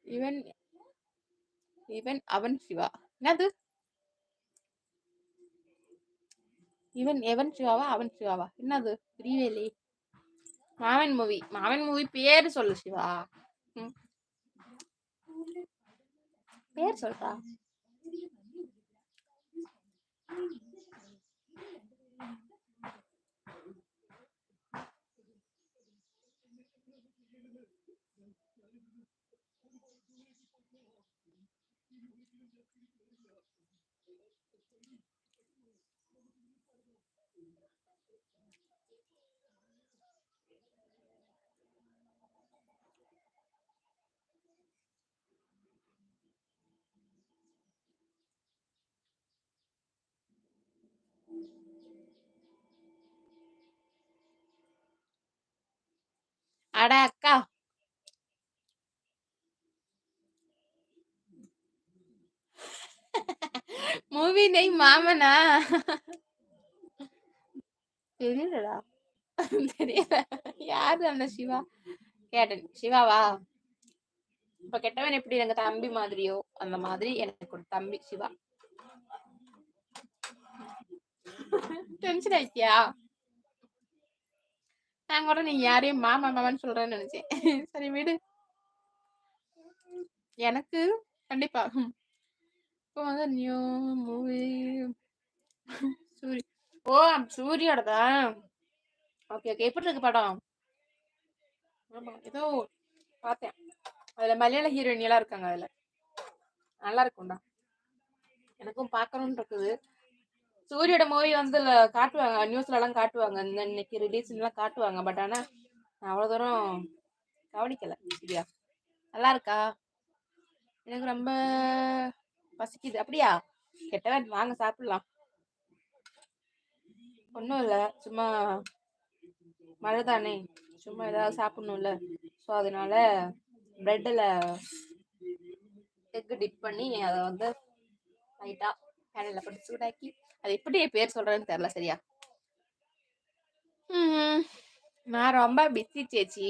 இவன் இவன் அவன் சிவா. என்னது? இவன் எவன் சிவாவா அவன் சிவாவா? என்னது புரியவே? மாமன் மூவி பேரு சொல்லு சிவா. பேர் சொல்றா. அட அக்கா, மூவி நேம் மாமனா? தெரியலடா. தெரியல. யாரு அந்த சிவா? கேட்டேன். சிவாவா? இப்ப கெட்டவன் எப்படி எங்க தம்பி மாதிரியோ அந்த மாதிரி எனக்கு ஒரு தம்பி சிவா. டென்ஷன் ஆயிட்டியா? நான் கூட நீங்க யாரையும் மாமா மாமான்னு சொல்றேன்னு நினைச்சேன். சரி விடு. எனக்கு கண்டிப்பா இப்போ வந்து நியூ மூவி சூரி. ஓ சூரியோடதா? Okay okay. எப்படி இருக்கு படம்? ஆமா ஏதோ பார்த்தேன். அதுல மலையாள ஹீரோயின் எல்லாம் இருக்காங்க. அதுல நல்லா இருக்கும்டா. எனக்கும் பார்க்கணும்னு இருக்குது. சூரியோட மூவி வந்து காட்டுவாங்க, நியூஸ்ல எல்லாம் காட்டுவாங்க, இன்னைக்கு ரிலீஸ் எல்லாம் காட்டுவாங்க. பட் ஆனா அவ்வளவு தூரம் கவனிக்கல. சரியா? நல்லா இருக்கா? எனக்கு ரொம்ப பசிக்குது. அப்படியா? கெட்டவன் வாங்க சாப்பிடலாம். ஒன்றும் இல்லை, சும்மா மழை தானே, சும்மா ஏதாவது சாப்பிடணும்ல. ஸோ அதனால பிரெட்டில் எக்கு டிப் பண்ணி அதை வந்து லைட்டாக பேனில் போட்டு சூடாக்கி, அது எப்படி பேர் சொல்கிறேன்னு தெரில. சரியா? நான் ரொம்ப பிஸி சேச்சி.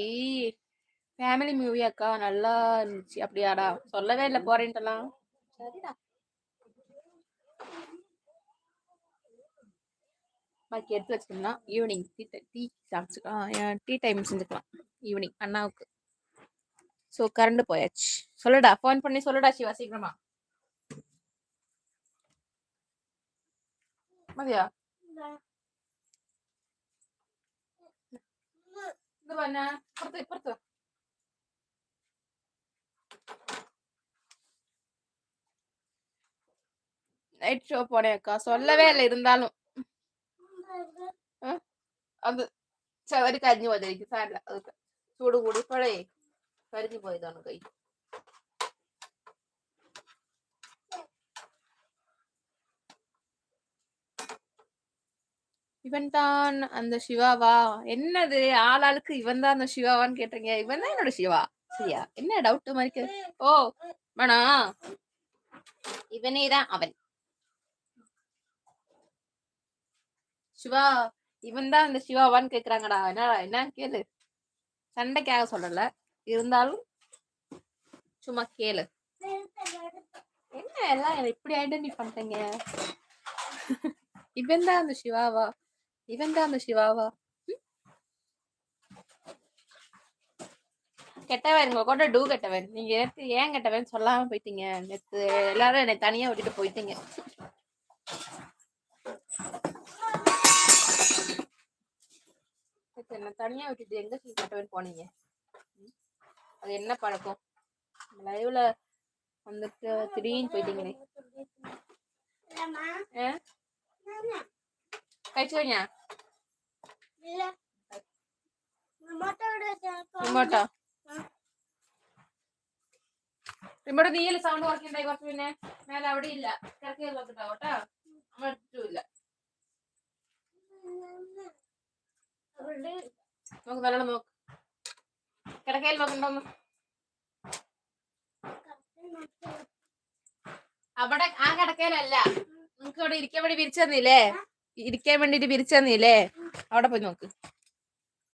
ஃபேமிலி மூவி அக்கா நல்லா இருந்துச்சு. அப்படியாடா? சொல்லவே இல்லை போறேன்ட்டுலாம். சரிடா. பாக்கி எடுத்து வச்சுக்கலாம். ஈவினிங் டீ டைம் செஞ்சுக்கலாம் ஈவினிங் அண்ணாவுக்கு. ஸோ கரண்ட் போயாச்சு. சொல்லுடா, ஃபோன் பண்ணி சொல்லுடா சிவா சீக்கிரமா. மதியா இது பண்ண பொறுத்து நைட் ஷோ போனேன் அக்கா. சொல்லவே இல்லை. இருந்தாலும் அது சரி കരിഞ്ഞു പോയതായിരിക്കും. സാരില്ല, അതൊക്കെ ചൂട് കൂടിയപ്പോഴേ കരിഞ്ഞു പോയതാണ് കൈ. இவன் தான் அந்த சிவாவா? என்னது ஆளாளுக்கு இவன் தான் அந்த சிவாவான்னு கேட்டீங்க. இவன் தான் என்னோட சிவா. சரியா? என்ன டவுட் மாதிரி? ஓ வேணா, இவனே தான் அவன் சிவா. இவன் தான் அந்த சிவாவான்னு கேக்குறாங்கடா. என்ன கேளு. சண்டைக்காக சொல்லல, இருந்தாலும் சும்மா கேளு. என்ன எல்லாம் இப்படி ஐடென்டிஃபை பண்றீங்க? இவன் தான் அந்த சிவாவா? இவன் தான் அந்த சிவாவா? கெட்டவன் உங்க கூட டூ கெட்டவன். நீங்க நேற்று ஏன் கெட்டவன் சொல்லாம போயிட்டீங்க? நேற்று எல்லாரும் என்னை தனியா விட்டுட்டு போயிட்டீங்க. என்ன தனியா விட்டுட்டு எங்க கெட்டவன் போனீங்க? அது என்ன பழக்கம்? லைவ்ல வந்துட்டு திடீர்னு போயிட்டீங்களே. കഴിച്ചുകഴിഞ്ഞാ? റിമോട്ട് നീയല്ലേ സൗണ്ട് കുറയ്ക്കണ്ടായി കുറച്ച്. പിന്നെ മേലെ അവിടെ ഇല്ല, കിടക്കയിൽ നോക്കിട്ടാ കേട്ടാ. നമ്മൾ എടുത്തിട്ടില്ല. നോക്ക് നല്ലോണം നോക്ക്. കിടക്കയിൽ നോക്കണ്ടോന്ന്. അവിടെ ആ കിടക്കയിലല്ല, നിങ്ങക്ക് ഇവിടെ ഇരിക്കാൻ വേണ്ടി വിരിച്ചു തന്നില്ലേ? ഇരിക്കാൻ വേണ്ടിട്ട് വിരിച്ചു തന്നില്ലേ? അവിടെ പോയി നോക്ക്.